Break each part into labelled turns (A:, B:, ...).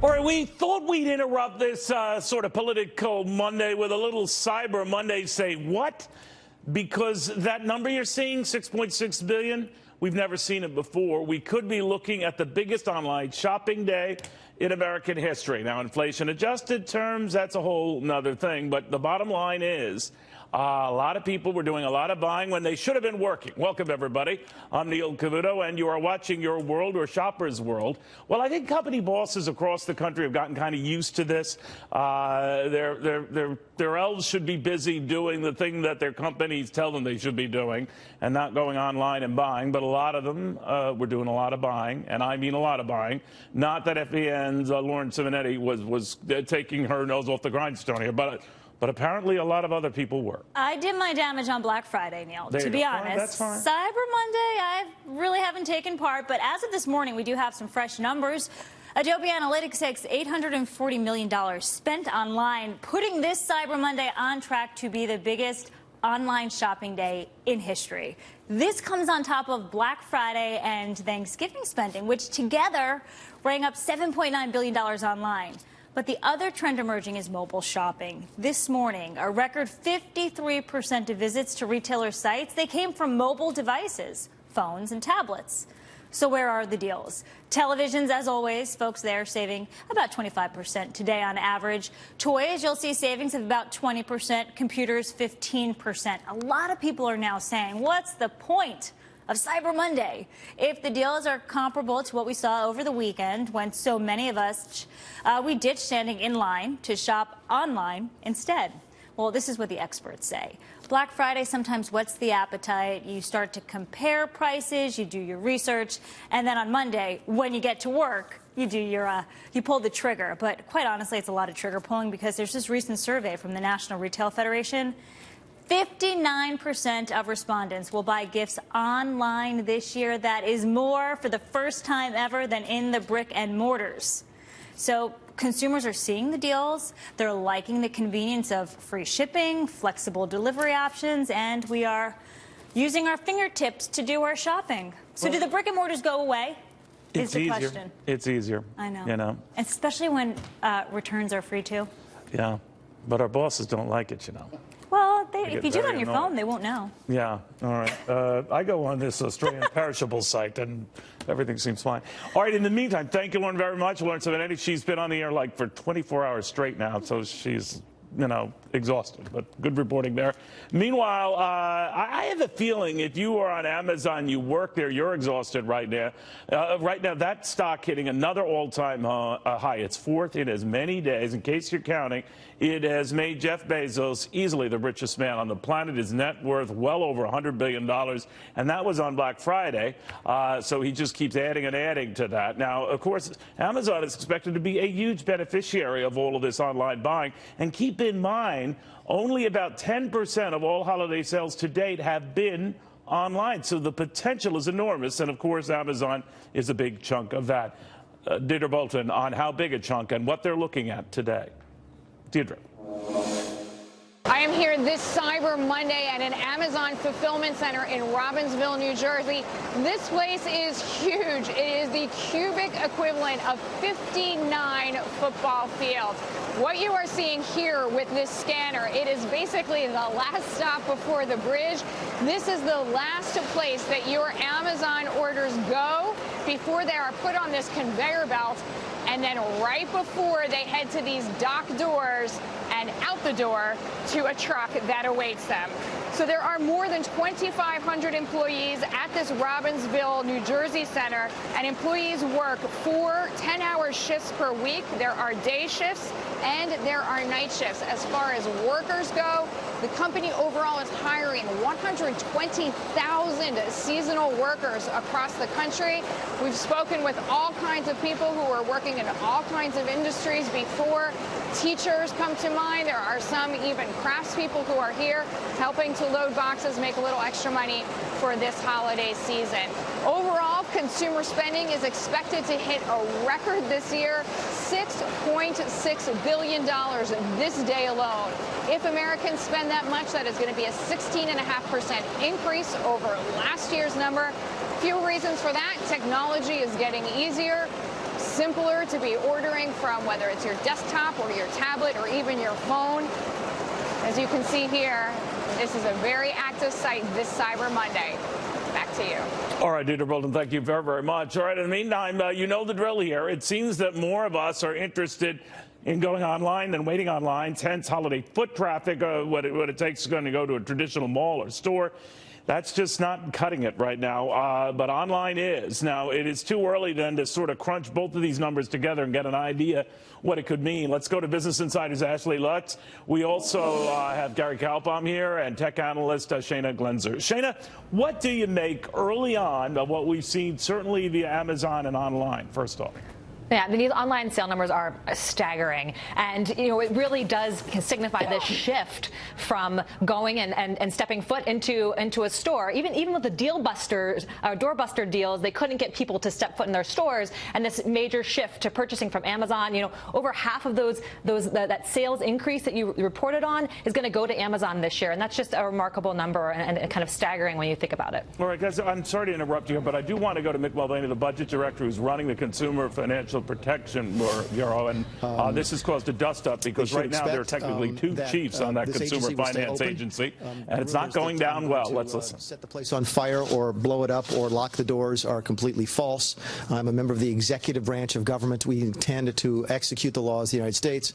A: All right, we thought we'd interrupt this sort of political Monday with a little Cyber Monday. Say what? Because that number you're seeing, 6.6 billion, we've never seen it before. We could be looking at the biggest online shopping day in American history. Now, inflation-adjusted terms, that's a whole nother thing. But the bottom line is a lot of people were doing a lot of buying when they should have been working. Welcome, everybody. I'm Neil Cavuto, and you are watching Your World, or Shopper's World. Well, I think company bosses across the country have gotten kind of used to this. Their elves should be busy doing the thing that their companies tell them they should be doing and not going online and buying. But a lot of them were doing a lot of buying, and I mean a lot of buying. Not that FBN's Lauren Simonetti was taking her nose off the grindstone here, but apparently a lot of other people were.
B: I did my damage on Black Friday, Neil, to be honest.
A: That's fine.
B: Cyber Monday, I really haven't taken part, but as of this morning, we do have some fresh numbers. Adobe Analytics says $840 million spent online, putting this Cyber Monday on track to be the biggest online shopping day in history. This comes on top of Black Friday and Thanksgiving spending, which together rang up $7.9 billion online. But the other trend emerging is mobile shopping. This morning, a record 53% of visits to retailer sites, they came from mobile devices, phones and tablets. So where are the deals? Televisions, as always, folks there saving about 25% today on average. Toys, you'll see savings of about 20%. Computers, 15%. A lot of people are now saying, what's the point of Cyber Monday if the deals are comparable to what we saw over the weekend when so many of us, we ditched standing in line to shop online instead? Well, this is what the experts say. Black Friday sometimes whets the appetite. You start to compare prices, you do your research, and then on Monday, when you get to work, you do your, you pull the trigger. But quite honestly, it's a lot of trigger pulling because there's this recent survey from the National Retail Federation. 59% of respondents will buy gifts online this year. That is more for the first time ever than in the brick and mortars. So consumers are seeing the deals. They're liking the convenience of free shipping, flexible delivery options, and we are using our fingertips to do our shopping. So do the brick and mortars go away? Is the question.
A: It's easier.
B: I know.
A: You know.
B: Especially when returns are free, too.
A: Yeah. But our bosses don't like it, you know.
B: Well, if you do it on your phone, they won't know.
A: Yeah, all right. I go on this Australian perishable site, and everything seems fine. All right, in the meantime, thank you, Lauren, very much. Lauren Simonetti, she's been on the air like for 24 hours straight now, so she's, you know, exhausted, but good reporting there. Meanwhile, I have a feeling if you are on Amazon, you work there, you're exhausted right now. Right now, that stock hitting another all-time high. It's fourth in as many days. In case you're counting, it has made Jeff Bezos easily the richest man on the planet. His net worth well over $100 billion, and that was on Black Friday. So he just keeps adding and adding to that. Now, of course, Amazon is expected to be a huge beneficiary of all of this online buying. And keep in mind, only about 10% of all holiday sales to date have been online. So the potential is enormous. And, of course, Amazon is a big chunk of that. Deirdre Bolton on how big a chunk and what they're looking at today. Deirdre.
C: I am here this Cyber Monday at an Amazon fulfillment center in Robbinsville, New Jersey. This place is huge. It is the cubic equivalent of 59 football fields. What you are seeing here with this scanner, it is basically the last stop before the bridge. This is the last place that your Amazon orders go before they are put on this conveyor belt. And then right before they head to these dock doors and out the door to a truck that awaits them. So there are more than 2,500 employees at this Robbinsville, New Jersey center, and employees work 4 10-hour shifts per week. There are day shifts and there are night shifts. As far as workers go, the company overall is hiring 120,000 seasonal workers across the country. We've spoken with all kinds of people who are working in all kinds of industries before. Teachers come to mind. There are some even craftspeople who are here helping to load boxes, make a little extra money for this holiday season. Overall, consumer spending is expected to hit a record this year, $6.6 billion this day alone. If Americans spend that much, that is going to be a 16.5% increase over last year's number. Few reasons for that. Technology is getting easier. simpler to be ordering from, whether it's your desktop or your tablet or even your phone. As you can see here, this is a very active site this Cyber Monday. Back to you.
A: All right, Deirdre Bolton, thank you very, very much. All right, in the meantime, you know the drill here. It seems that more of us are interested in going online than waiting online. Hence, holiday foot traffic, what it takes is going to go to a traditional mall or store. That's just not cutting it right now, but online is. Now, it is too early then to sort of crunch both of these numbers together and get an idea what it could mean. Let's go to Business Insider's Ashley Lutz. We also have Gary Kalpam here and tech analyst Shayna Glenzer. Shayna, what do you make early on of what we've seen, certainly via Amazon and online, first off?
D: Yeah, these online sale numbers are staggering. And, you know, it really does signify this shift from going and stepping foot into a store. Even with the deal busters, doorbuster deals, they couldn't get people to step foot in their stores. And this major shift to purchasing from Amazon, you know, over half of that sales increase that you reported on is going to go to Amazon this year. And that's just a remarkable number and kind of staggering when you think about it.
A: All right, guys, I'm sorry to interrupt you, but I do want to go to Mick Mulvaney, the budget director who's running the Consumer Financial Protection Bureau, and this has caused a dust-up because right now there are technically two chiefs on that consumer finance agency, and it's not going down well. Let's listen.
E: Set the place on fire or blow it up or lock the doors are completely false. I'm a member of the executive branch of government. We intend to execute the laws of the United States,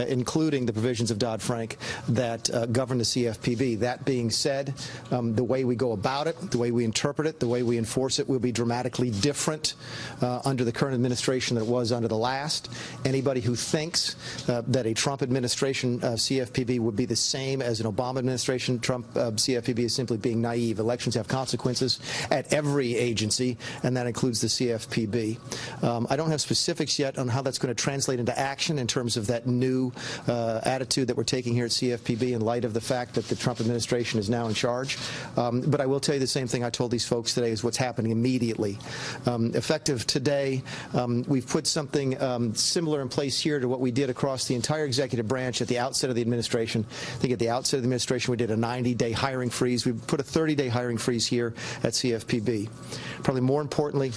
E: including the provisions of Dodd-Frank that govern the CFPB. That being said, the way we go about it, the way we interpret it, the way we enforce it will be dramatically different under the current administration than it was under the last. Anybody who thinks that a Trump administration CFPB would be the same as an Obama administration Trump CFPB is simply being naive. Elections have consequences at every agency, and that includes the CFPB. I don't have specifics yet on how that's going to translate into action in terms of that new attitude that we're taking here at CFPB in light of the fact that the Trump administration is now in charge. But I will tell you the same thing I told these folks today is what's happening immediately. Effective today, we've put something similar in place here to what we did across the entire executive branch at the outset of the administration. I think at the outset of the administration we did a 90-day hiring freeze. We put a 30-day hiring freeze here at CFPB. Probably more importantly,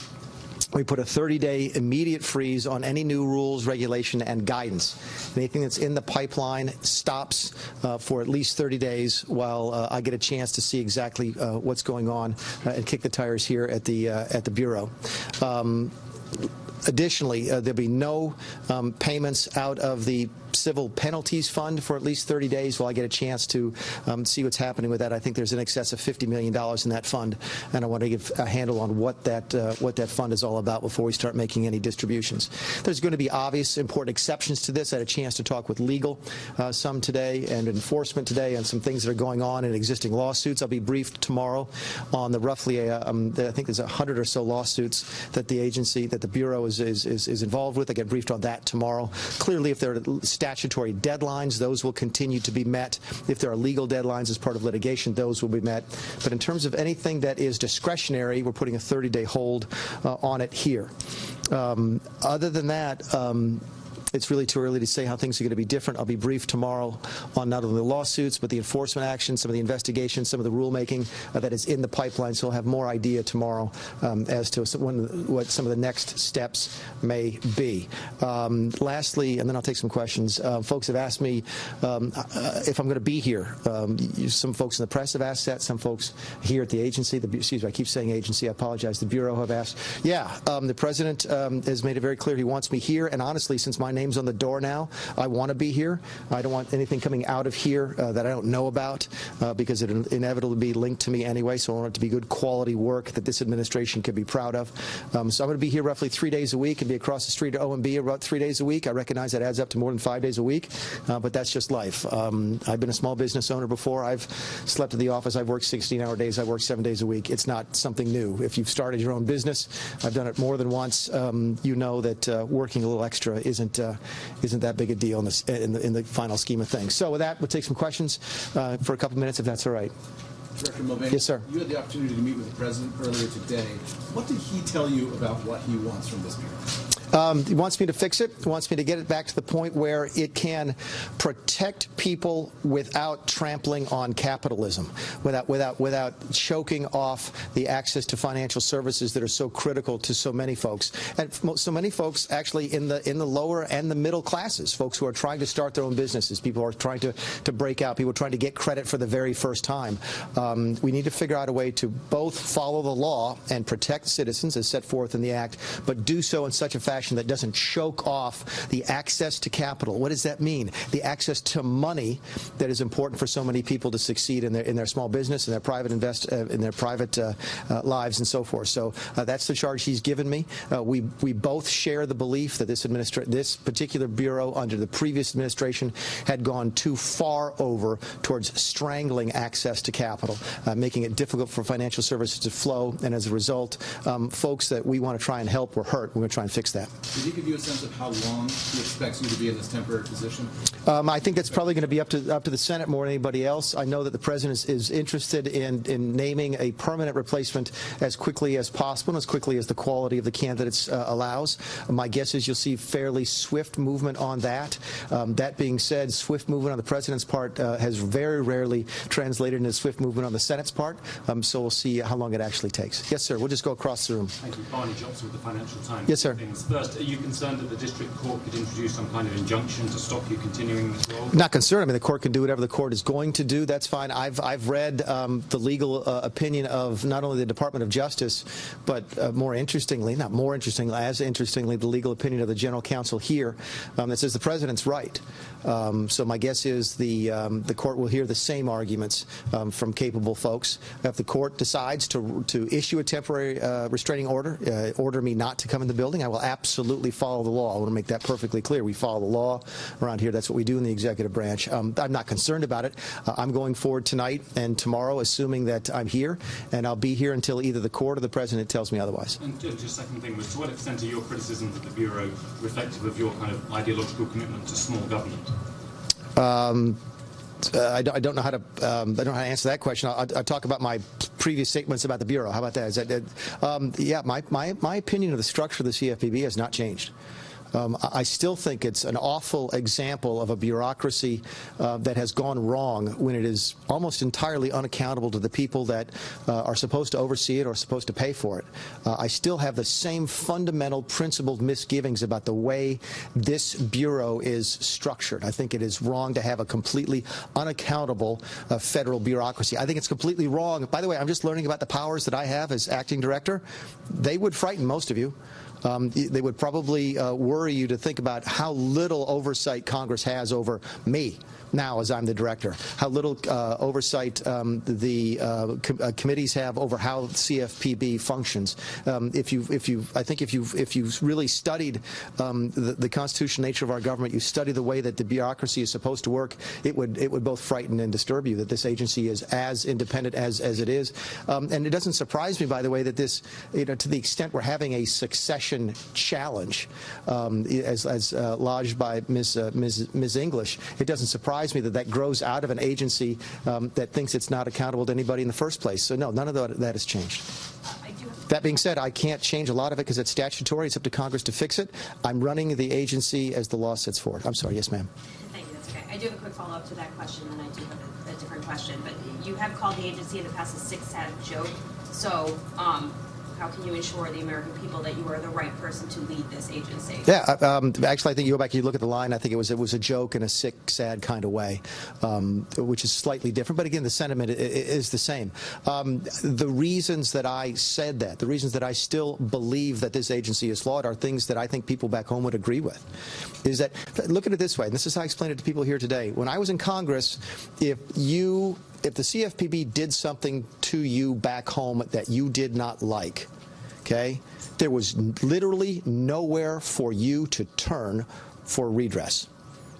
E: we put a 30-day immediate freeze on any new rules, regulation, and guidance. Anything that's in the pipeline stops for at least 30 days while I get a chance to see exactly what's going on and kick the tires here at the Bureau. Additionally, there'll be no payments out of the civil penalties fund for at least 30 days while I get a chance to see what's happening with that. I think there's in excess of $50 million in that fund, and I want to give a handle on what that fund is all about before we start making any distributions. There's going to be obvious important exceptions to this. I had a chance to talk with legal some today and enforcement today on some things that are going on in existing lawsuits. I'll be briefed tomorrow on the roughly, I think there's 100 or so lawsuits that the agency, that the Bureau is involved with. I get briefed on that tomorrow. Clearly, if there are statutory deadlines, those will continue to be met. If there are legal deadlines as part of litigation, those will be met. But in terms of anything that is discretionary, we're putting a 30-day hold on it here. Other than that, it's really too early to say how things are going to be different. I'll be briefed tomorrow on not only the lawsuits, but the enforcement action, some of the investigations, some of the rulemaking that is in the pipeline. So we'll have more idea tomorrow as to what some of the next steps may be. Lastly, and then I'll take some questions, folks have asked me if I'm going to be here. Some folks in the press have asked that. Some folks here at the agency, excuse me, I keep saying agency, I apologize, the Bureau have asked. Yeah, the President has made it very clear he wants me here, and honestly, since my name's on the door now, I want to be here. I don't want anything coming out of here that I don't know about because it inevitably be linked to me anyway, so I want it to be good quality work that this administration can be proud of. So I'm going to be here roughly 3 days a week and be across the street at OMB about 3 days a week. I recognize that adds up to more than 5 days a week, but that's just life. I've been a small business owner before. I've slept at the office. I've worked 16-hour days. I work 7 days a week. It's not something new. If you've started your own business, I've done it more than once. You know that working a little extra isn't that big a deal in the final scheme of things. So with that, we'll take some questions for a couple minutes, if that's all right.
F: Director Mulvaney,
E: yes, sir.
F: You had the opportunity to meet with the President earlier today. What did he tell you about what he wants from this Bureau?
E: He wants me to fix it. He wants me to get it back to the point where it can protect people without trampling on capitalism, without choking off the access to financial services that are so critical to so many folks, and so many folks actually in the lower and the middle classes, folks who are trying to start their own businesses, people who are trying to break out, people trying to get credit for the very first time. We need to figure out a way to both follow the law and protect citizens as set forth in the Act, but do so in such a fashion that doesn't choke off the access to capital. What does that mean? The access to money that is important for so many people to succeed in their small business, in their private lives, and so forth. So that's the charge he's given me. We both share the belief that this particular bureau under the previous administration had gone too far over towards strangling access to capital, making it difficult for financial services to flow, and as a result, folks that we want to try and help were hurt. We're going to try and fix that.
F: Did he give you a sense of how long he expects you to be in this temporary position?
E: I think that's probably going to be up to the Senate more than anybody else. I know that the president is interested in naming a permanent replacement as quickly as possible, and as quickly as the quality of the candidates allows. My guess is you'll see fairly swift movement on that. That being said, swift movement on the president's part has very rarely translated into swift movement on the Senate's part. So we'll see how long it actually takes. Yes, sir. We'll just go across the room.
G: Thank you. Barney Johnson with the Financial Times.
E: Yes, sir.
G: First, are you concerned that the district court could introduce some kind of injunction to stop you continuing this role?
E: Not concerned. I mean, the court can do whatever the court is going to do. That's fine. I've read the legal opinion of not only the Department of Justice, but more interestingly, not more interestingly, as interestingly, the legal opinion of the General Counsel here that says the president's right. So my guess is the court will hear the same arguments from capable folks. If the court decides to issue a temporary restraining order, order me not to come in the building, I will absolutely follow the law. I want to make that perfectly clear. We follow the law around here. That's what we do in the executive branch. I'm not concerned about it. I'm going forward tonight and tomorrow, assuming that I'm here, and I'll be here until either the court or the president tells me otherwise.
G: And just second thing was, to what extent are your criticisms of the Bureau reflective of your kind of ideological commitment to small government?
E: I don't know how to answer that question. I'll talk about my previous statements about the Bureau. How about that? Yeah, my opinion of the structure of the CFPB has not changed. I still think it's an awful example of a bureaucracy that has gone wrong when it is almost entirely unaccountable to the people that are supposed to oversee it or supposed to pay for it. I still have the same fundamental principled misgivings about the way this bureau is structured. I think it is wrong to have a completely unaccountable federal bureaucracy. I think it's completely wrong. By the way, I'm just learning about the powers that I have as acting director. They would frighten most of you. They would probably worry you to think about how little oversight Congress has over me now as I'm the director, how little oversight the committees have over how CFPB functions. I think if you've really studied the constitutional nature of our government, you study the way that the bureaucracy is supposed to work, it would both frighten and disturb you that this agency is as independent as it is. And it doesn't surprise me, by the way, that this, to the extent we're having a succession challenge, as lodged by Ms. English, it doesn't surprise me that grows out of an agency that thinks it's not accountable to anybody in the first place. So no, none of that has changed. That being said, I can't change a lot of it because it's statutory. It's up to Congress to fix it. I'm running the agency as the law sets forward. I'm sorry. Yes, ma'am.
H: Thank you. That's okay. I do have a quick follow-up to that question, and I do have a different question. But you have called the agency in the past a sick-sad joke. So how can you ensure the American people that you are the right person to lead this agency? Yeah,
E: actually, I think you go back and you look at the line. I think it was a joke in a sick, sad kind of way, which is slightly different. But again, the sentiment is the same. The reasons that I said that, the reasons that I still believe that this agency is flawed, are things that I think people back home would agree with. Is that, look at it this way, and this is how I explained it to people here today. When I was in Congress, if the CFPB did something to you back home that you did not like, okay, there was literally nowhere for you to turn for redress.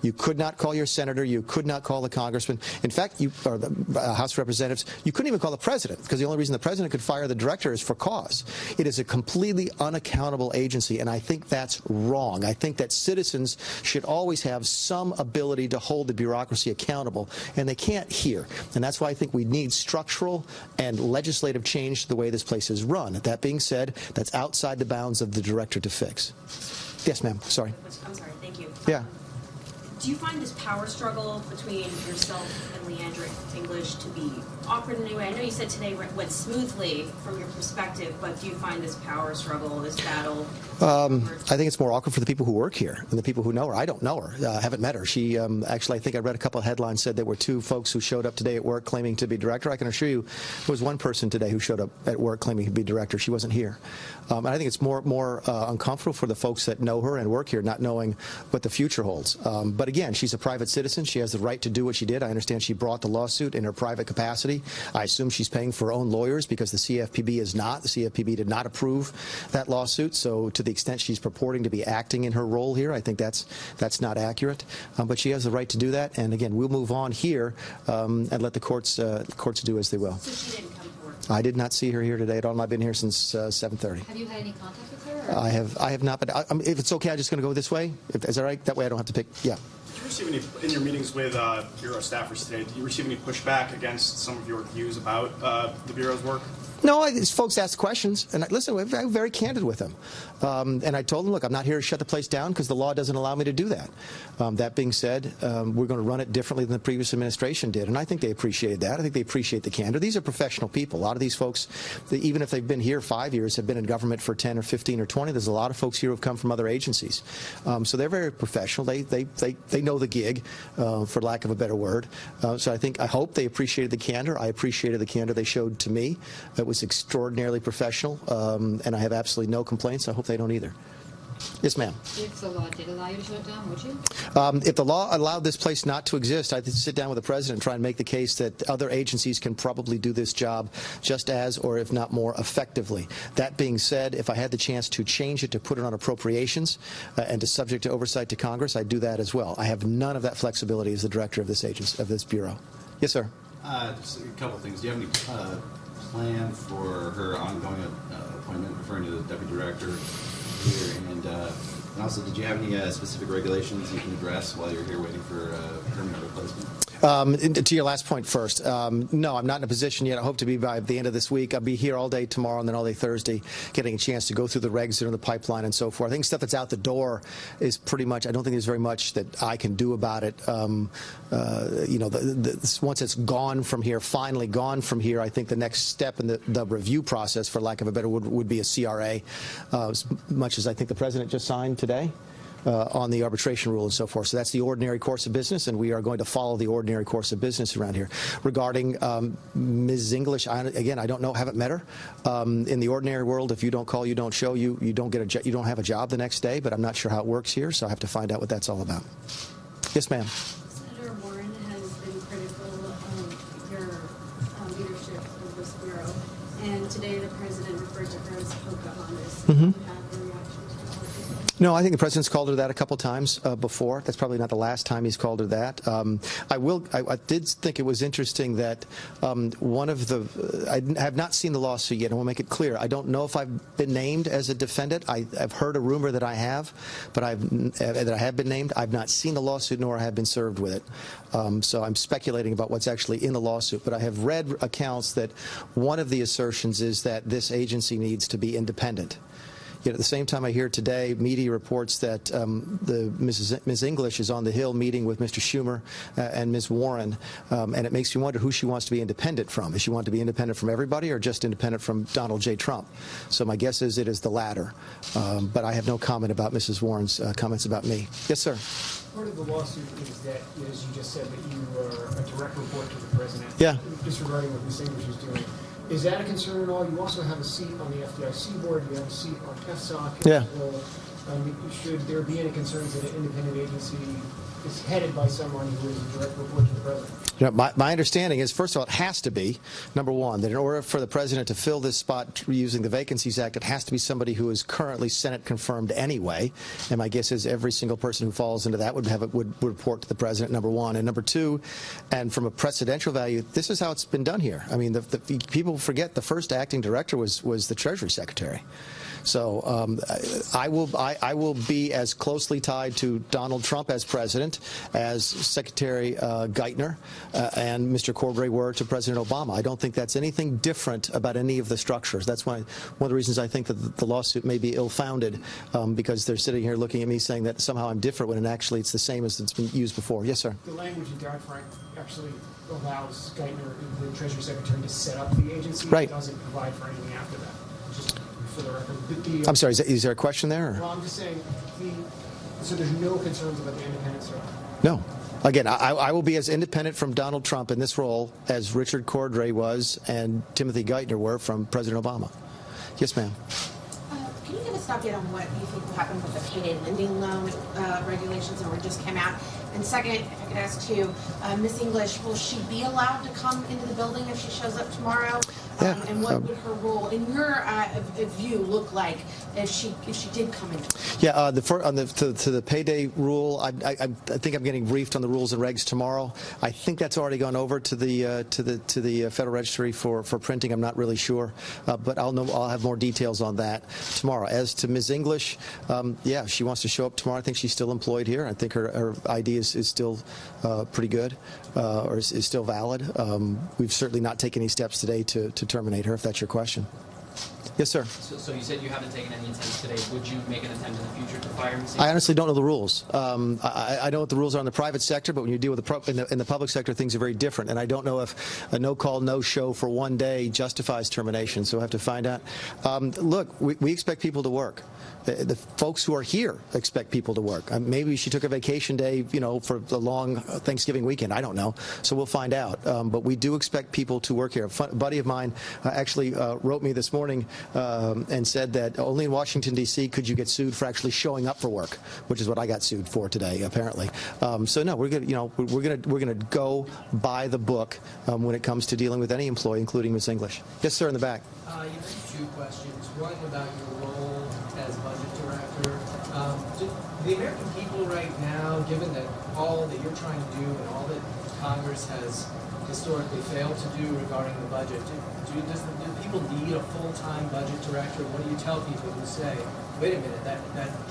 E: You could not call your senator. You could not call the congressman. In fact, or the House of Representatives, you couldn't even call the president, because the only reason the president could fire the director is for cause. It is a completely unaccountable agency, and I think that's wrong. I think that citizens should always have some ability to hold the bureaucracy accountable, and they can't here. And that's why I think we need structural and legislative change to the way this place is run. That being said, that's outside the bounds of the director to fix. Yes, ma'am. Sorry.
H: I'm sorry. Thank you.
E: Yeah.
H: Do you find this power struggle between yourself and Leandra English to be awkward in any way? I know you said today went smoothly from your perspective, but do you find this power struggle, this battle?
E: I think it's more awkward for the people who work here and the people who know her. I don't know her. I haven't met her. She actually, I think I read a couple of headlines said there were 2 folks who showed up today at work claiming to be director. I can assure you there was 1 person today who showed up at work claiming to be director. She wasn't here. And I think it's more uncomfortable for the folks that know her and work here not knowing what the future holds. But again, she's a private citizen. She has the right to do what she did. I understand she brought the lawsuit in her private capacity. I assume she's paying for her own lawyers because the CFPB is not. The CFPB did not approve that lawsuit. So to the extent she's purporting to be acting in her role here, I think that's not accurate. But she has the right to do that. And again, we'll move on here and let the courts do as they will.
H: So she didn't come to work?
E: I did not see her here today at all. I've been here since 7:30.
H: Have you had any contact with her? Or?
E: I have not. But if it's okay, I'm just going to go this way. Is that right? That way I don't have to pick. Yeah.
I: Did you receive any, in your meetings with Bureau staffers today, did you receive any pushback against some of your views about the Bureau's work?
E: No, folks ask questions, and listen, I'm very candid with them. And I told them, look, I'm not here to shut the place down because the law doesn't allow me to do that. That being said, we're going to run it differently than the previous administration did, and I think they appreciated that. I think they appreciate the candor. These are professional people. A lot of these folks, even if they've been here 5 years, have been in government for 10 or 15 or 20. There's a lot of folks here who have come from other agencies. So they're very professional. They know the gig, for lack of a better word. So I hope they appreciated the candor. I appreciated the candor they showed to me. It was extraordinarily professional, and I have absolutely no complaints. I hope they don't either. Yes, ma'am.
J: If the law did allow you to shut it down, would you?
E: If the law allowed this place not to exist, I'd sit down with the president and try and make the case that other agencies can probably do this job just as, or if not more, effectively. That being said, if I had the chance to change it, to put it on appropriations and to subject to oversight to Congress, I'd do that as well. I have none of that flexibility as the director of this agency, of this bureau. Yes, sir.
F: Just a couple of things. Do you have any plan for her ongoing appointment, referring to the deputy director here? And also, did you have any specific regulations you can address while you're here waiting for a permanent replacement?
E: To your last point first, no, I'm not in a position yet. I hope to be by the end of this week. I'll be here all day tomorrow and then all day Thursday, getting a chance to go through the regs that are in the pipeline and so forth. I think stuff that's out the door is pretty much, I don't think there's very much that I can do about it. Once it's gone from here, finally gone from here, I think the next step in the review process, for lack of a better word, would be a CRA, as much as I think the president just signed today. On the arbitration rule and so forth. So that's the ordinary course of business, and we are going to follow the ordinary course of business around here. Regarding Ms. English, again, I don't know, haven't met her. In the ordinary world, if you don't call, you don't show, you don't have a job the next day, but I'm not sure how it works here, so I have to find out what that's all about. Yes, ma'am.
K: Senator Warren has been critical of your leadership of this bureau, and today the president referred to her as Pocahontas.
E: Mm-hmm.
K: No,
E: I think the president's called her that a couple times before. That's probably not the last time he's called her that. I did think it was interesting that I have not seen the lawsuit yet. I want to make it clear. I don't know if I've been named as a defendant. I've heard a rumor that I have, but that I have been named. I've not seen the lawsuit, nor have been served with it. So I'm speculating about what's actually in the lawsuit. But I have read accounts that one of the assertions is that this agency needs to be independent. Yet at the same time, I hear today media reports that Ms. English is on the Hill meeting with Mr. Schumer and Ms. Warren, and it makes me wonder who she wants to be independent from. Does she want to be independent from everybody or just independent from Donald J. Trump? So my guess is it is the latter. But I have no comment about Mrs. Warren's comments about me. Yes, sir.
L: Part of the lawsuit is that, as you just said, that you are a direct report to the president.
E: Yeah.
L: Disregarding what Ms. English is doing. Is that a concern at all? You also have a seat on the FDIC board. You have a seat on FSOC.
E: Yeah.
L: Should there be any concerns that an independent agency is headed by someone who is a direct report to the president?
E: You know, my understanding is, first of all, it has to be, number one, that in order for the president to fill this spot using the Vacancies Act, it has to be somebody who is currently Senate confirmed anyway. And my guess is every single person who falls into that would report to the president, number one. And number two, and from a precedential value, this is how it's been done here. I mean, the people forget the first acting director was the Treasury Secretary. So I will be as closely tied to Donald Trump as president as Secretary Geithner and Mr. Cordray were to President Obama. I don't think that's anything different about any of the structures. That's why one of the reasons I think that the lawsuit may be ill-founded, because they're sitting here looking at me saying that somehow I'm different when actually it's the same as it's been used before. Yes, sir.
L: The language in Dodd-Frank actually allows Geithner, the Treasury Secretary, to set up the agency.
E: Right.
L: It doesn't provide for anything after that. Just for the record.
E: I'm sorry, is there a question there? Or?
L: Well, I'm just saying, so there's no concerns about the independence of...
E: No. Again, I will be as independent from Donald Trump in this role as Richard Cordray was and Timothy Geithner were from President Obama. Yes, ma'am.
M: Can you give us an update on what you think will happen with the payday lending loan regulations that just came out? And second, if I could ask you, Miss English, will she be allowed to come into the building if she shows up tomorrow?
E: Yeah.
M: And what would her role, in your view, look like if she did come into?
E: Yeah, to the payday rule, I think I'm getting briefed on the rules and regs tomorrow. I think that's already gone over to the Federal Registry for printing. I'm not really sure, but I'll have more details on that tomorrow. As to Ms. English, yeah, she wants to show up tomorrow. I think she's still employed here. I think her ID is still pretty good, or is still valid. We've certainly not taken any steps today to terminate her, if that's your question. Yes, sir.
N: So you said you haven't taken any attempts today. Would you make an attempt in the future to fire Ms.
E: I honestly don't know the rules. I know what the rules are in the private sector, but when you deal with in the public sector, things are very different. And I don't know if a no-call, no-show for one day justifies termination, so I have to find out. Look, we expect people to work. The folks who are here expect people to work. Maybe she took a vacation day, for the long Thanksgiving weekend. I don't know. So we'll find out. But we do expect people to work here. A buddy of mine actually wrote me this morning and said that only in Washington, D.C. could you get sued for actually showing up for work, which is what I got sued for today, apparently. So no, we're gonna go by the book when it comes to dealing with any employee, including Ms. English. Yes, sir, in the back.
O: You have two questions. One about your role as budget director. Do the American people right now, given that all that you're trying to do and all that Congress has historically failed to do regarding the budget, do people need a full-time budget director? What do you tell people who say, wait a minute, that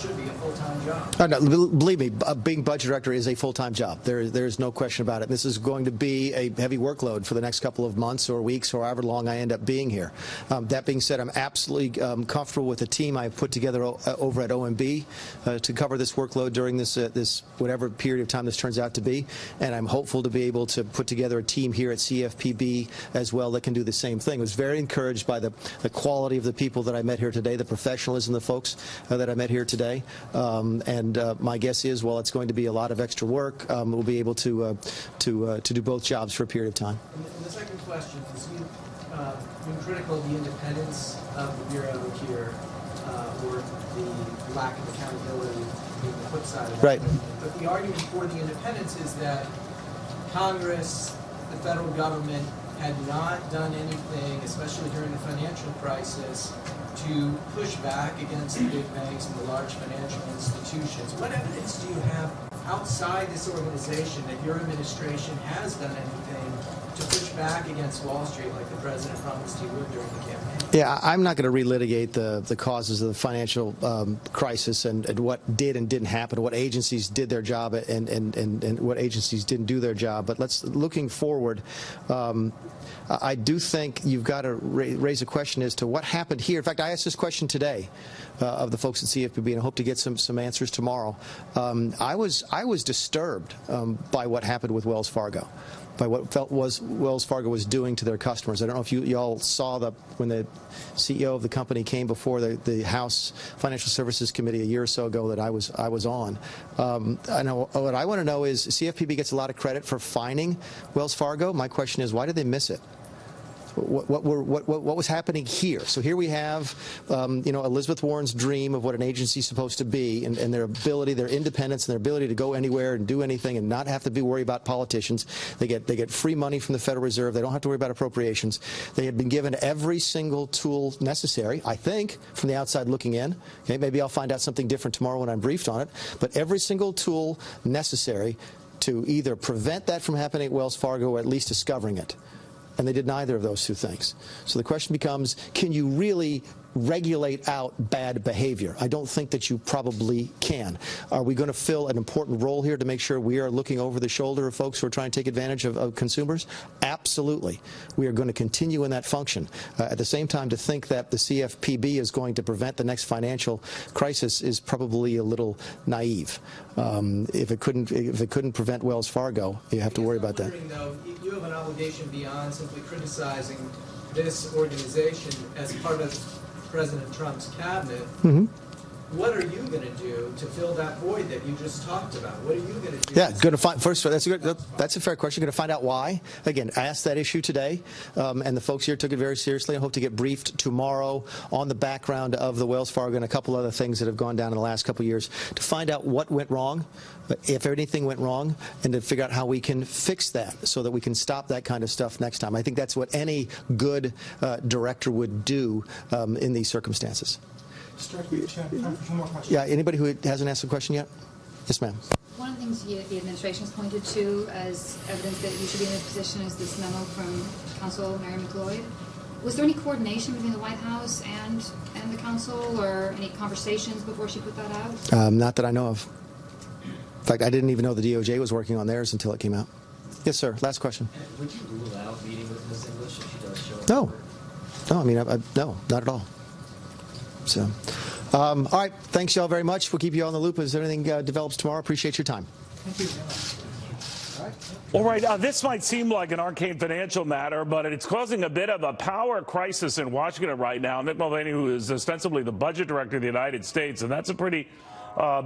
O: should be a full-time job?
E: No, believe me, being budget director is a full-time job. There's no question about it. This is going to be a heavy workload for the next couple of months or weeks or however long I end up being here. That being said, I'm absolutely comfortable with the team I've put together over at OMB to cover this workload during this whatever period of time this turns out to be. And I'm hopeful to be able to put together a team here at CFPB as well that can do the same thing. I was very encouraged by the quality of the people that I met here today, the professionalism of the folks that I met here today. My guess is, while it's going to be a lot of extra work, we'll be able to do both jobs for a period of time.
O: And the second question is, you've been critical of the independence of the Bureau here, or the lack of accountability being the flip side of that.
E: Right.
O: But the argument for the independence is that Congress, the federal government, had not done anything, especially during the financial crisis, to push back against the big banks and the large financial institutions. What evidence do you have outside this organization that your administration has done anything to push back against Wall Street like the president promised he would during the campaign?
E: Yeah, I'm not going to relitigate the causes of the financial crisis and what did and didn't happen, what agencies did their job and what agencies didn't do their job. But looking forward, I do think you've got to raise a question as to what happened here. In fact, I asked this question today of the folks at CFPB, and I hope to get some answers tomorrow. I was disturbed by what happened with Wells Fargo, by what Wells Fargo was doing to their customers. I don't know if you all saw when the CEO of the company came before the House Financial Services Committee a year or so ago that I was on. I know what I want to know is CFPB gets a lot of credit for fining Wells Fargo. My question is, why did they miss it? What was happening here? So here we have, Elizabeth Warren's dream of what an agency is supposed to be, and their ability, their independence, and their ability to go anywhere and do anything and not have to be worried about politicians. They get free money from the Federal Reserve. They don't have to worry about appropriations. They had been given every single tool necessary, I think, from the outside looking in. Okay, maybe I'll find out something different tomorrow when I'm briefed on it. But every single tool necessary to either prevent that from happening at Wells Fargo or at least discovering it. And they did neither of those two things. So the question becomes, can you really regulate out bad behavior. I don't think that you probably can. Are we going to fill an important role here to make sure we are looking over the shoulder of folks who are trying to take advantage of consumers? Absolutely. We are going to continue in that function. At the same time, to think that the CFPB is going to prevent the next financial crisis is probably a little naive. If it couldn't prevent Wells Fargo, you have to worry about that.
O: Though, you have an obligation beyond simply criticizing this organization as part of President Trump's cabinet.
E: Mm-hmm.
O: What are you going to do to fill that void that you just talked about? What are you going to do?
E: Yeah, going to find first. That's a fair question. Going to find out why. Again, I asked that issue today, and the folks here took it very seriously. I hope to get briefed tomorrow on the background of the Wells Fargo and a couple other things that have gone down in the last couple of years to find out what went wrong, if anything went wrong, and to figure out how we can fix that so that we can stop that kind of stuff next time. I think that's what any good director would do in these circumstances. Yeah, anybody who hasn't asked a question yet? Yes, ma'am.
J: One of the things the administration has pointed to as evidence that you should be in this position is this memo from Counsel Mary McLeod. Was there any coordination between the White House and the council, or any conversations before she put that out?
E: Not that I know of. In fact, I didn't even know the DOJ was working on theirs until it came out. Yes, sir. Last question.
N: Would you rule out meeting with Ms. English if she does show up?
E: No. No, I mean, no, not at all. So, all right. Thanks, y'all, very much. We'll keep you on the loop as anything develops tomorrow. Appreciate your time.
L: Thank you.
A: All right, this might seem like an arcane financial matter, but it's causing a bit of a power crisis in Washington right now. Mick Mulvaney, who is ostensibly the budget director of the United States, and that's a pretty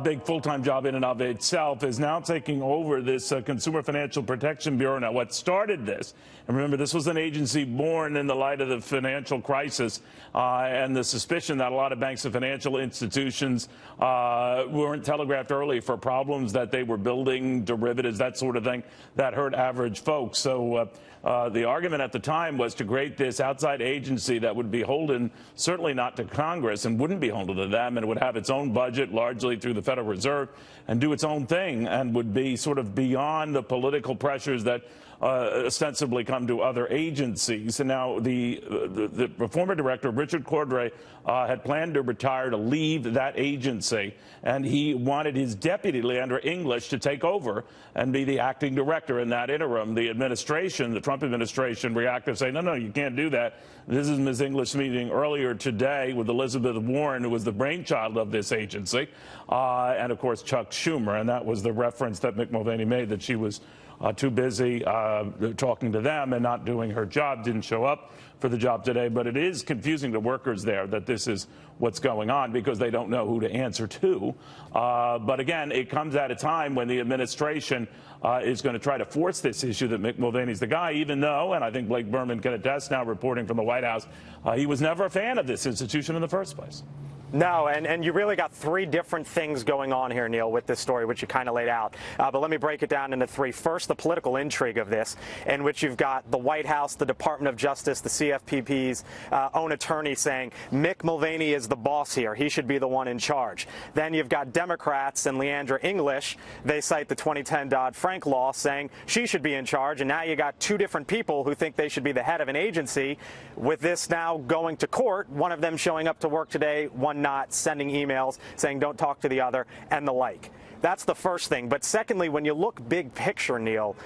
A: big full-time job in and of itself, is now taking over this Consumer Financial Protection Bureau. Now, what started this, and remember, this was an agency born in the light of the financial crisis and the suspicion that a lot of banks and financial institutions weren't telegraphed early for problems that they were building, derivatives, that sort of thing, that hurt average folks. So the argument at the time was to create this outside agency that would be beholden certainly not to Congress and wouldn't be beholden to them, and would have its own budget largely through the Federal Reserve and do its own thing, and would be sort of beyond the political pressures that ostensibly come to other agencies. And now the former director, Richard Cordray, had planned to retire, to leave that agency, and he wanted his deputy, Leandra English, to take over and be the acting director in that interim. The administration, the Trump administration, reacted saying, no, you can't do that. This is Ms. English meeting earlier today with Elizabeth Warren, who was the brainchild of this agency, and, of course, Chuck Schumer. And that was the reference that Mick Mulvaney made, that she was too busy talking to them and not doing her job, didn't show up for the job today. But it is confusing to workers there that this is what's going on, because they don't know who to answer to. But again, it comes at a time when the administration is going to try to force this issue that Mick Mulvaney's the guy, even though, and I think Blake Berman can attest now, reporting from the White House, he was never a fan of this institution in the first place.
P: No, and you really got three different things going on here, Neil, with this story, which you kind of laid out. But let me break it down into three. First, the political intrigue of this, in which you've got the White House, the Department of Justice, the CFPB's own attorney saying Mick Mulvaney is the boss here. He should be the one in charge. Then you've got Democrats and Leandra English. They cite the 2010 Dodd-Frank law saying she should be in charge. And now you got two different people who think they should be the head of an agency. With this now going to court, one of them showing up to work today, one not, sending emails saying don't talk to the other, and the like. That's the first thing. But secondly, when you look big picture, Neil,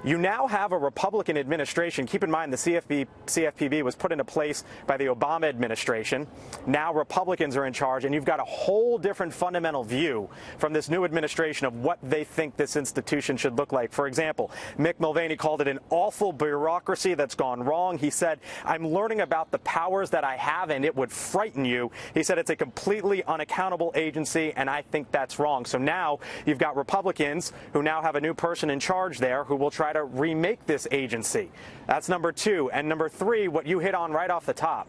P: you now have a Republican administration. Keep in mind the CFPB was put into place by the Obama administration. Now Republicans are in charge, and you've got a whole different fundamental view from this new administration of what they think this institution should look like. For example, Mick Mulvaney called it an awful bureaucracy that's gone wrong. He said, I'm learning about the powers that I have, and it would frighten you. He said it's a completely unaccountable agency, and I think that's wrong. So now you've got Republicans who now have a new person in charge there who will try to remake this agency. That's number two. And number three, what you hit on right off the top.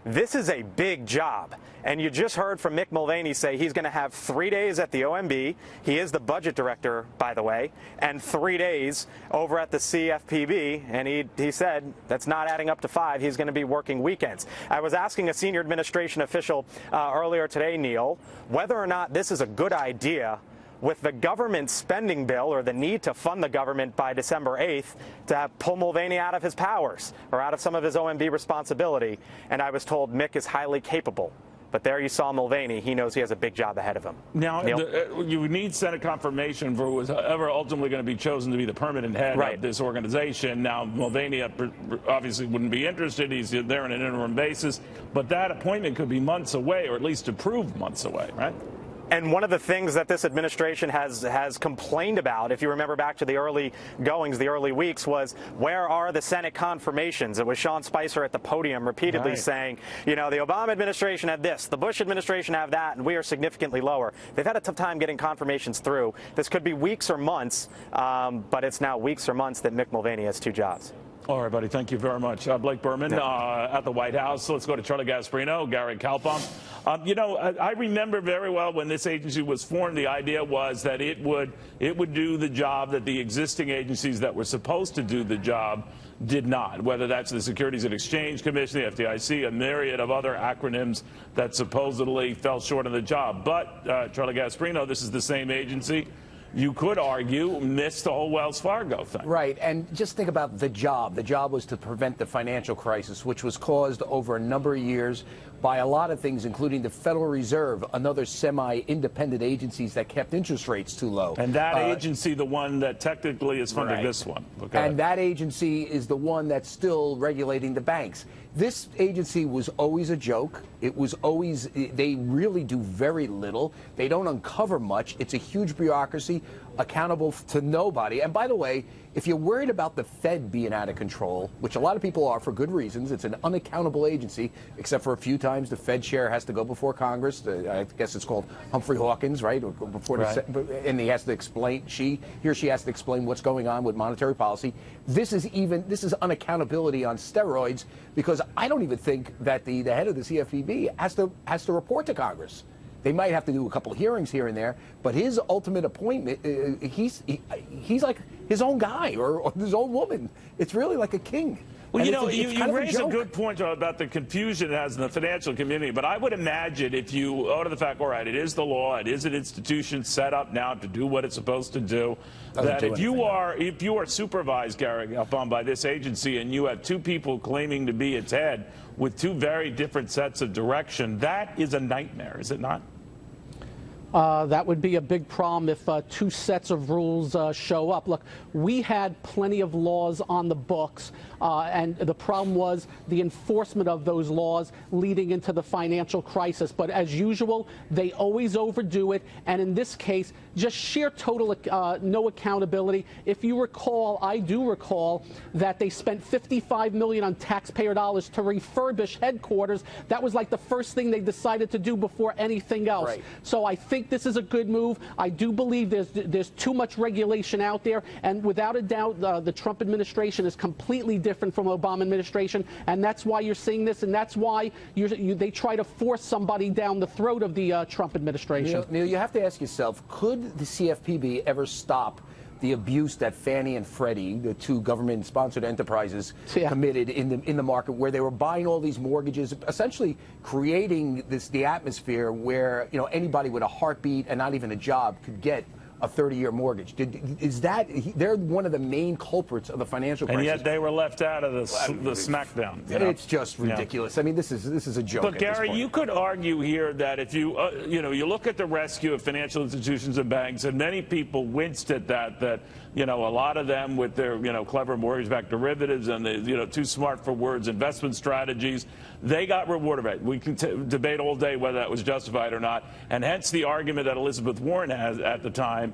P: This is a big job. And you just heard from Mick Mulvaney say he's going to have 3 days at the OMB. He is the budget director, by the way, and 3 days over at the CFPB. And he said that's not adding up to 5. He's going to be working weekends. I was asking a senior administration official earlier today, Neil, whether or not this is a good idea with the government spending bill, or the need to fund the government by December 8th, to pull Mulvaney out of his powers or out of some of his OMB responsibility. And I was told Mick is highly capable. But there you saw Mulvaney. He knows he has a big job ahead of him.
A: Now, you need Senate confirmation for whoever ultimately going to be chosen to be the permanent head of this organization. Now, Mulvaney obviously wouldn't be interested. He's there on an interim basis. But that appointment could be months away, or at least approved months away, right?
P: And one of the things that this administration has complained about, if you remember back to the early goings, the early weeks, was where are the Senate confirmations? It was Sean Spicer at the podium repeatedly saying, you know, the Obama administration had this, the Bush administration have that, and we are significantly lower. They've had a tough time getting confirmations through. This could be weeks or months, but it's now weeks or months that Mick Mulvaney has 2 jobs.
A: All right, buddy. Thank you very much. Blake Berman at the White House. Let's go to Charlie Gasparino, Gary Kalpam. You know, I remember very well when this agency was formed, the idea was that it would do the job that the existing agencies that were supposed to do the job did not, whether that's the Securities and Exchange Commission, the FDIC, a myriad of other acronyms that supposedly fell short of the job. But, Charlie Gasparino, this is the same agency, you could argue, missed the whole Wells Fargo thing.
Q: Right, and just think about the job. The job was to prevent the financial crisis, which was caused over a number of years by a lot of things, including the Federal Reserve, another semi-independent agencies that kept interest rates too low.
A: And that agency, the one that technically is funding this one. Okay.
Q: And that agency is the one that's still regulating the banks. This agency was always a joke. It was always, they really do very little. They don't uncover much. It's a huge bureaucracy, accountable to nobody. And by the way, if you're worried about the Fed being out of control, which a lot of people are for good reasons, it's an unaccountable agency, except for a few times the Fed chair has to go before Congress. I guess it's called Humphrey Hawkins, right? Before and he has to explain, he or she has to explain what's going on with monetary policy. This is unaccountability on steroids, because I don't even think that the head of the CFPB has to report to Congress. They might have to do a couple of hearings here and there, but his ultimate appointment, he's like his own guy or his own woman. It's really like a king.
A: Well,
Q: and
A: you know, you raise a
Q: joke.
A: good point about the confusion it has in the financial community, but I would imagine if you go to the fact, all right, it is the law, it is an institution set up now to do what it's supposed to do, that if you are supervised, Gary, upon by this agency, and you have 2 people claiming to be its head with 2 very different sets of direction, that is a nightmare, is it not?
R: That would be a big problem if 2 sets of rules show up. Look, we had plenty of laws on the books, and the problem was the enforcement of those laws leading into the financial crisis. But as usual, they always overdo it, and in this case, just sheer total no accountability. If you recall, I do recall that they spent $55 million on taxpayer dollars to refurbish headquarters. That was like the first thing they decided to do before anything else.
Q: Right.
R: So I think this is a good move. I do believe there's too much regulation out there, and without a doubt, the Trump administration is completely different from the Obama administration, and that's why you're seeing this, and that's why they try to force somebody down the throat of the Trump administration.
Q: Neil, you have to ask yourself, could the CFPB ever stop the abuse that Fannie and Freddie, the 2 government-sponsored enterprises, committed in the market, where they were buying all these mortgages, essentially creating the atmosphere where, you know, anybody with a heartbeat and not even a job could get a 30-year mortgage? They're one of the main culprits of the financial crisis.
A: And yet they were left out of the smackdown. You know?
Q: It's just ridiculous. I mean, this is a joke.
A: But Gary, you could argue here that if you you look at the rescue of financial institutions and banks, and many people winced at that you know, a lot of them with their clever mortgage-backed derivatives and the too smart for words investment strategies, they got rewarded for it. We can debate all day whether that was justified or not, and hence the argument that Elizabeth Warren has at the time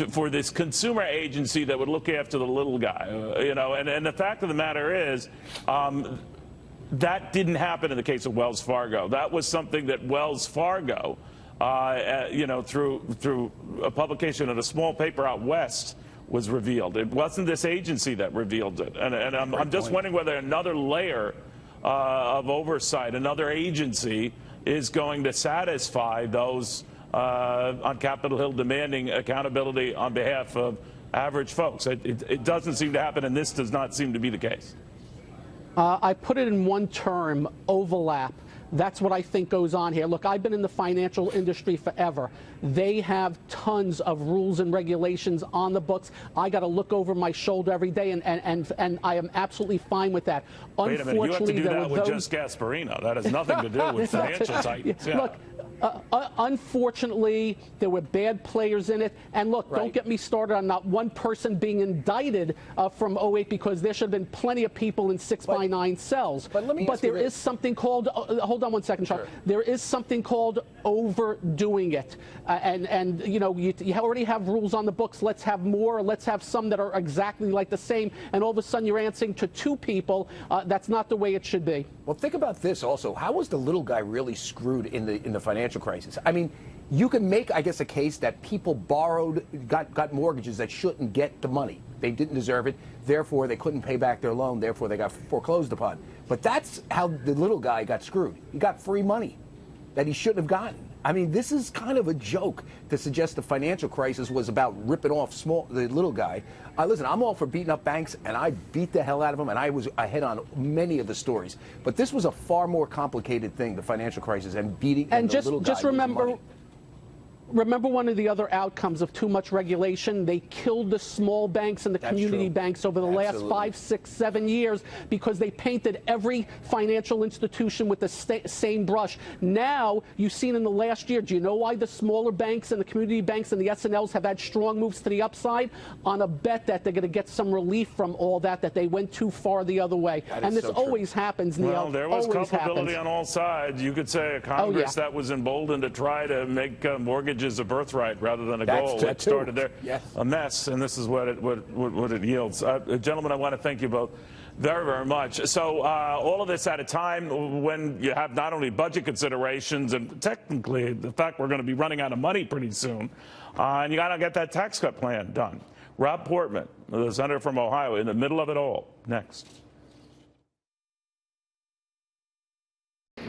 A: for this consumer agency that would look after the little guy. And the fact of the matter is, that didn't happen in the case of Wells Fargo. That was something that Wells Fargo, through a publication in a small paper out west, was revealed. It wasn't this agency that revealed it. And I'm just wondering whether another layer of oversight, another agency, is going to satisfy those on Capitol Hill demanding accountability on behalf of average folks. It doesn't seem to happen, and this does not seem to be the case.
R: I put it in one term: overlap. That's what I think goes on here. Look, I've been in the financial industry forever. They have tons of rules and regulations on the books. I got to look over my shoulder every day, and I am absolutely fine with that.
A: Wait a minute, you have to do that with just Gasparino. That has nothing to do with financial titans. Yeah.
R: Look, unfortunately, there were bad players in it. And look, don't get me started on not one person being indicted from 08, because there should have been plenty of people in 6x9 cells. But there is something called, hold on one second, Charles. There is something called overdoing it. And you know, you already have rules on the books. Let's have more. Let's have some that are exactly like the same. And all of a sudden you're answering to two people. That's not the way it should be.
Q: Well, think about this also. How was the little guy really screwed in the financial crisis? I mean, you can make, I guess, a case that people borrowed, got mortgages that shouldn't get the money. They didn't deserve it. Therefore, they couldn't pay back their loan. Therefore, they got foreclosed upon. But that's how the little guy got screwed. He got free money that he shouldn't have gotten. I mean, this is kind of a joke to suggest the financial crisis was about ripping off the little guy. Listen, I'm all for beating up banks, and I beat the hell out of them, and I was ahead on many of the stories. But this was a far more complicated thing, the financial crisis, and beating and the little guy.
R: Just remember one of the other outcomes of too much regulation. They killed the small banks and the community banks over the last 5, 6, 7 years because they painted every financial institution with the same brush. Now, you've seen in the last year, do you know why the smaller banks and the community banks and the S&Ls have had strong moves to the upside? On a bet that they're going to get some relief from all that they went too far the other way. And this always happens, Neil.
A: Well, there was culpability on all sides. You could say a Congress that was emboldened to try to make mortgages a birthright rather than a goal. It started there. A mess, and this is what it yields. Gentlemen, I want to thank you both very, very much. So all of this at a time when you have not only budget considerations and technically the fact we're going to be running out of money pretty soon, and you got to get that tax cut plan done. Rob Portman, the senator from Ohio, in the middle of it all. Next.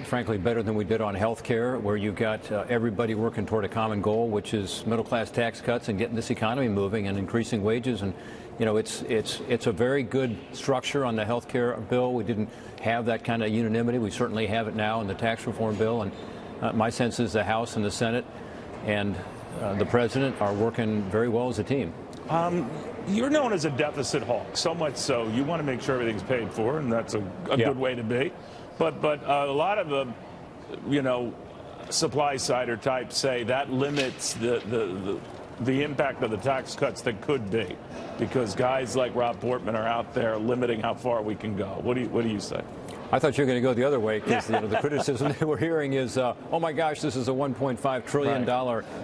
S: Frankly, better than we did on health care, where you've got everybody working toward a common goal, which is middle-class tax cuts and getting this economy moving and increasing wages. And, you know, it's a very good structure on the health care bill. We didn't have that kind of unanimity. We certainly have it now in the tax reform bill. And my sense is the House and the Senate and the President are working very well as a team.
A: You're known as a deficit hawk, so much so you want to make sure everything's paid for, and that's a good way to be. But a lot of the, you know, supply-sider types say that limits the impact of the tax cuts that could be, because guys like Rob Portman are out there limiting how far we can go. What do you say?
S: I thought you were going to go the other way, because the criticism that we're hearing is, oh my gosh, this is a $1.5 trillion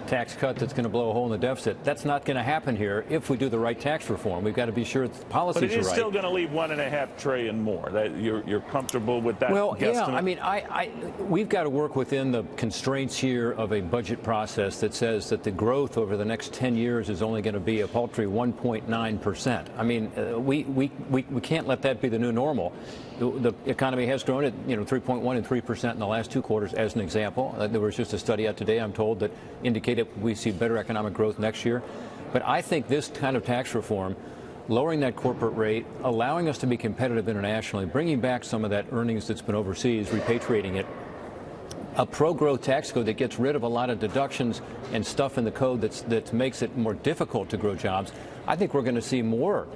S: tax cut that's going to blow a hole in the deficit. That's not going to happen here if we do the right tax reform. We've got to be sure that the policies are right.
A: But it is still going to leave $1.5 trillion more. That you're comfortable with that?
S: Well,
A: guesstimate?
S: Yeah. I mean, we've got to work within the constraints here of a budget process that says that the growth over the next 10 years is only going to be a paltry 1.9%. I mean, we can't let that be the new normal. The economy has grown at 3.1 and 3% in the last 2 quarters, as an example. There was just a study out today, I'm told, that indicated we see better economic growth next year. But I think this kind of tax reform, lowering that corporate rate, allowing us to be competitive internationally, bringing back some of that earnings that's been overseas, repatriating it, a pro-growth tax code that gets rid of a lot of deductions and stuff in the code that makes it more difficult to grow jobs. I think we're going to see more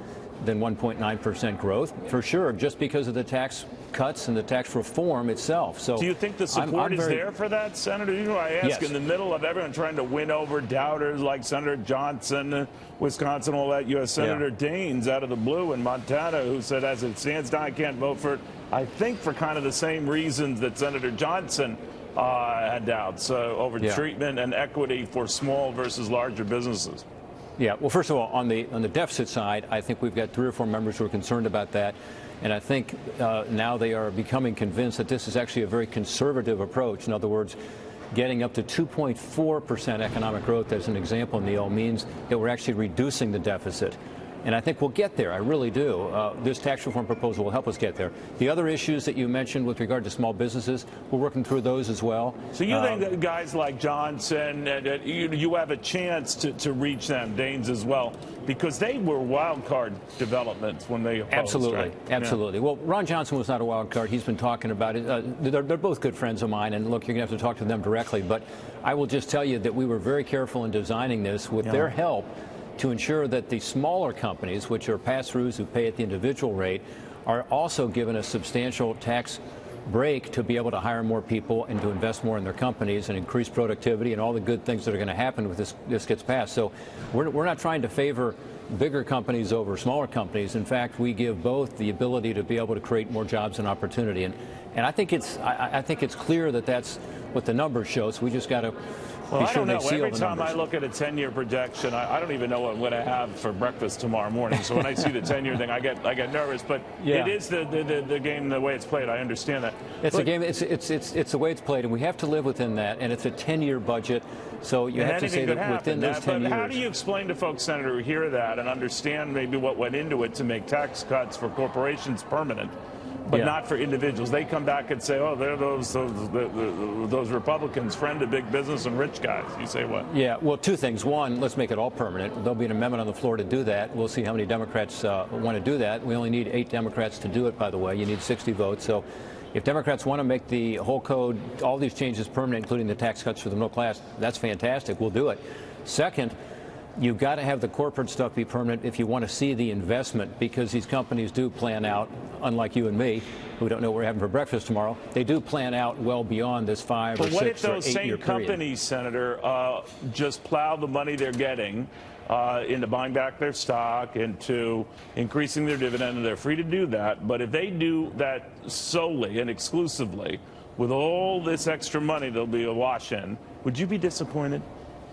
S: than 1.9% growth, for sure, just because of the tax cuts and the tax reform itself. So,
A: do you think the support is there for that, Senator? You know, I ask in the middle of everyone trying to win over doubters like Senator Johnson, Wisconsin, all that. You have Senator Daines out of the blue in Montana, who said, as it stands now, I can't vote for it. I think for kind of the same reasons that Senator Johnson had doubts over treatment and equity for small versus larger businesses.
S: Yeah, well, first of all, on the deficit side, I think we've got 3 or 4 members who are concerned about that. And I think now they are becoming convinced that this is actually a very conservative approach. In other words, getting up to 2.4% economic growth, as an example, Neil, means that we're actually reducing the deficit. And I think we'll get there. I really do. This tax reform proposal will help us get there. The other issues that you mentioned with regard to small businesses, we're working through those as well.
A: So you think that guys like Johnson, you have a chance to reach them, Daines as well, because they were wild card developments when they opposed,
S: Absolutely,
A: right?
S: absolutely.
A: Yeah.
S: Well, Ron Johnson was not a wild card. He's been talking about it. They're both good friends of mine, and look, you're going to have to talk to them directly. But I will just tell you that we were very careful in designing this with their help to ensure that the smaller companies, which are pass-throughs who pay at the individual rate, are also given a substantial tax break to be able to hire more people and to invest more in their companies and increase productivity and all the good things that are going to happen with this gets passed. So we're not trying to favor bigger companies over smaller companies. In fact, we give both the ability to be able to create more jobs and opportunity. And I think it's clear that that's what the numbers show. So we just got to
A: Well,
S: be sure
A: I don't know.
S: they seal
A: Every
S: the
A: time
S: numbers.
A: I look at a 10-year projection, I don't even know what I'm going to have for breakfast tomorrow morning. So when I see the 10-year thing, I get nervous. But it is the game the way it's played. I understand that.
S: It's a game. It's the way it's played, and we have to live within that. And it's a 10-year budget, so you have to say that within those 10 years.
A: But how do you explain to folks, Senator, who hear that and understand maybe what went into it to make tax cuts for corporations permanent, but not for individuals? They come back and say, "Oh, they're those Republicans, friend of big business and rich guys." You say what?
S: Yeah, well, two things. One, let's make it all permanent. There'll be an amendment on the floor to do that. We'll see how many Democrats want to do that. We only need 8 Democrats to do it, by the way. You need 60 votes. So if Democrats want to make the whole code, all these changes permanent, including the tax cuts for the middle class, that's fantastic. We'll do it. Second, you've got to have the corporate stuff be permanent if you want to see the investment, because these companies do plan out, unlike you and me, who don't know what we're having for breakfast tomorrow. They do plan out well beyond this 5 or 6 or 8 year period.
A: But what if those same companies, Senator, just plow the money they're getting into buying back their stock, into increasing their dividend, and they're free to do that. But if they do that solely and exclusively with all this extra money they'll be awash in, would you be disappointed?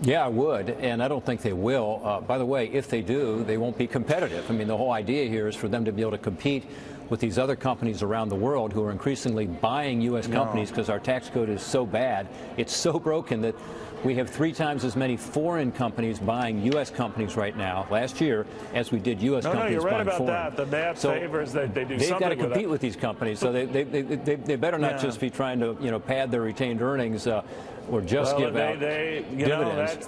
S: Yeah, I would, and I don't think they will. By the way, if they do, they won't be competitive. I mean, the whole idea here is for them to be able to compete with these other companies around the world who are increasingly buying U.S. companies because our tax code is so bad. It's so broken that we have 3 times as many foreign companies buying U.S. companies right now last year as we did U.S. companies
A: you're right
S: buying
A: about
S: foreign.
A: that. The math favors that they do something with it.
S: They've got to compete with these companies, so they better not just be trying to pad their retained earnings or just give out dividends.
A: That's